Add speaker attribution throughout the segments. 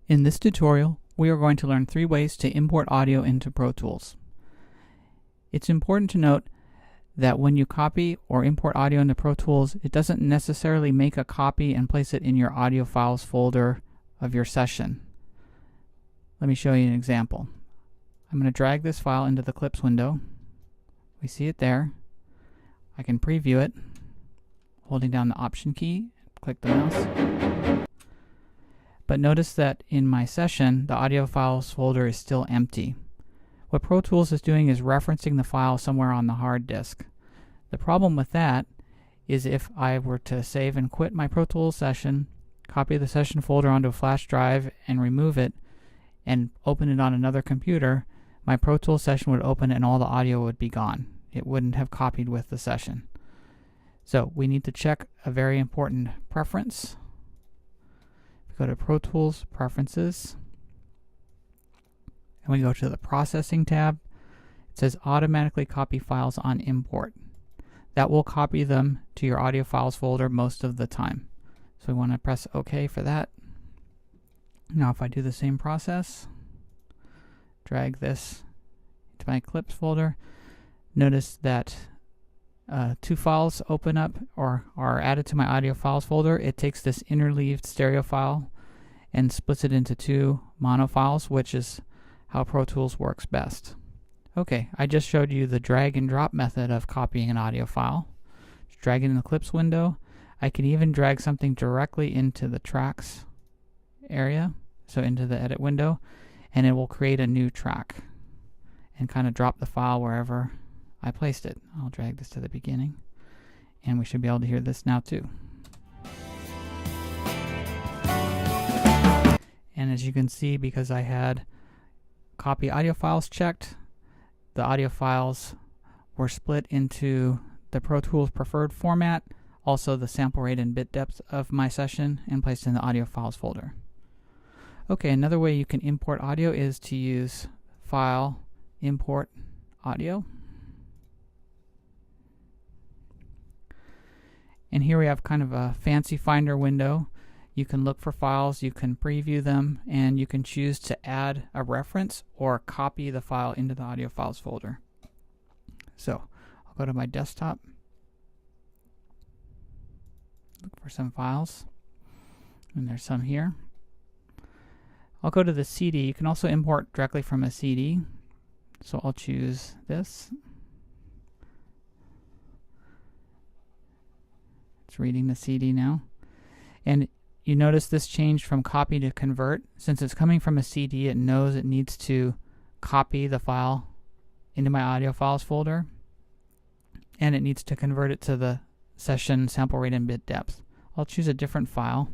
Speaker 1: In this tutorial, we are going to learn 3 ways to import audio into Pro Tools. It's important to note that when you copy or import audio into Pro Tools, it doesn't necessarily make a copy and place it in your audio files folder of your session. Let me show you an example. I'm going to drag this file into the Clips window. We see it there. I can preview it, holding down the Option key, click the mouse. But notice that in my session, the audio files folder is still empty. What Pro Tools is doing is referencing the file somewhere on the hard disk. The problem with that is if I were to save and quit my Pro Tools session, copy the session folder onto a flash drive and remove it, and open it on another computer, my Pro Tools session would open and all the audio would be gone. It wouldn't have copied with the session. So we need to check a very important preference. Go to Pro Tools Preferences, and we go to the Processing tab. It says Automatically Copy Files on Import. That will copy them to your audio files folder most of the time. So we want to press OK for that. Now if I do the same process, drag this to my Clips folder, notice that 2 files open up or are added to my audio files folder. It takes this interleaved stereo file and splits it into 2 mono files, which is how Pro Tools works best. Okay, I just showed you the drag and drop method of copying an audio file. Just drag it in the Clips window. I can even drag something directly into the tracks area, so into the edit window, and it will create a new track and kind of drop the file wherever I placed it. I'll drag this to the beginning, and we should be able to hear this now too. And as you can see, because I had copy audio files checked, the audio files were split into the Pro Tools preferred format, also the sample rate and bit depth of my session, and placed in the audio files folder. Okay, another way you can import audio is to use File, Import Audio. And here we have kind of a fancy finder window. You can look for files, you can preview them, and you can choose to add a reference or copy the file into the audio files folder. So I'll go to my desktop, look for some files, and there's some here. I'll go to the CD. You can also import directly from a CD. So I'll choose this. It's reading the CD now. And you notice this changed from copy to convert. Since it's coming from a CD, it knows it needs to copy the file into my audio files folder, and it needs to convert it to the session sample rate and bit depth. I'll choose a different file.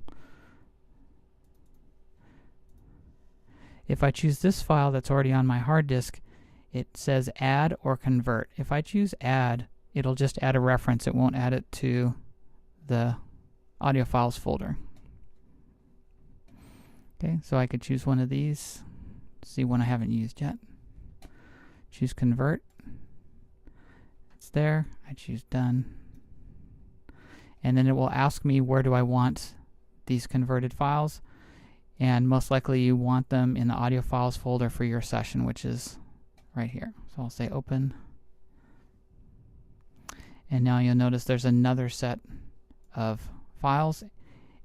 Speaker 1: If I choose this file that's already on my hard disk, it says add or convert. If I choose add, it'll just add a reference. It won't add it to the audio files folder. Okay, so I could choose one of these, see one I haven't used yet. Choose convert. It's there. I choose done. And then it will ask me where do I want these converted files, and most likely you want them in the audio files folder for your session, which is right here. So I'll say open. And now you'll notice there's another set of files,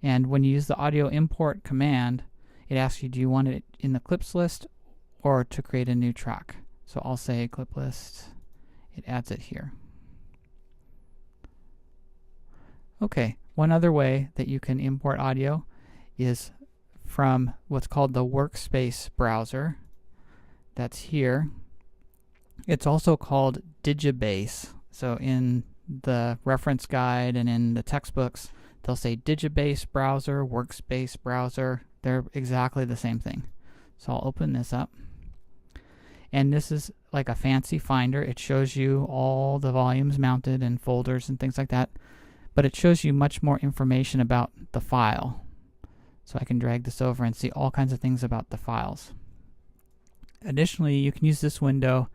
Speaker 1: and when you use the audio import command, it asks you, do you want it in the clips list or to create a new track? So I'll say clip list. It adds it here. Okay, one other way that you can import audio is from what's called the Workspace Browser. That's here. It's also called Digibase. So in the reference guide and in the textbooks, they'll say Digibase Browser, Workspace Browser. They're exactly the same thing. So I'll open this up. And this is like a fancy finder. It shows you all the volumes mounted and folders and things like that. But it shows you much more information about the file. So I can drag this over and see all kinds of things about the files. Additionally, you can use this window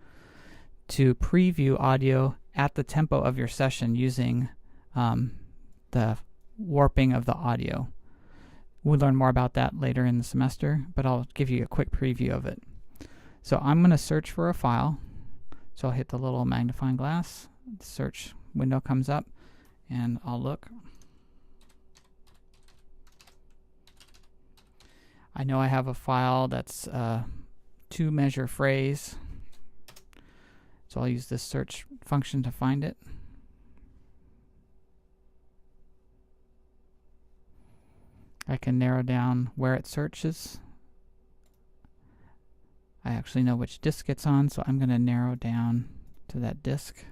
Speaker 1: to preview audio at the tempo of your session using the warping of the audio. We'll learn more about that later in the semester, but I'll give you a quick preview of it. So I'm going to search for a file. So I'll hit the little magnifying glass, the search window comes up, and I'll look. I know I have a file that's a 2-measure phrase, so I'll use this search function to find it. I can narrow down where it searches. I actually know which disk it's on, so I'm going to narrow down to that disk.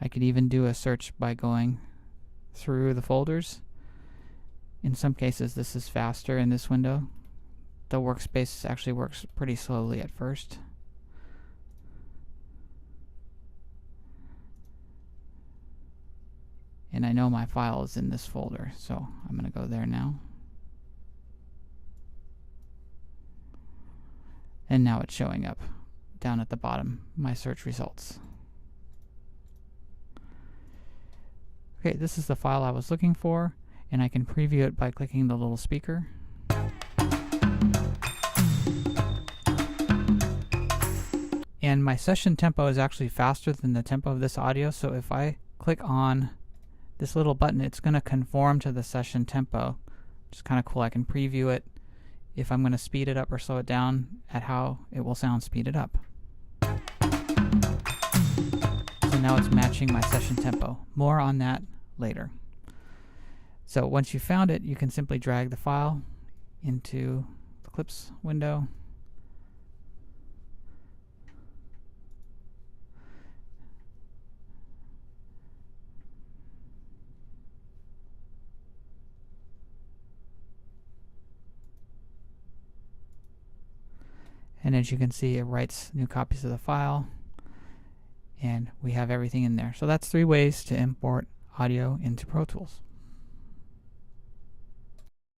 Speaker 1: I could even do a search by going through the folders. In some cases this is faster in this window. The workspace actually works pretty slowly at first. And I know my file is in this folder, so I'm going to go there now. And now it's showing up down at the bottom, my search results. Okay, this is the file I was looking for, and I can preview it by clicking the little speaker. And my session tempo is actually faster than the tempo of this audio, so if I click on this little button, it's going to conform to the session tempo, which is kind of cool. I can preview it if I'm going to speed it up or slow it down at how it will sound speeded up. So now it's matching my session tempo. More on that later. So once you've found it, you can simply drag the file into the clips window. And as you can see, it writes new copies of the file, and we have everything in there. So that's 3 ways to import audio into Pro Tools.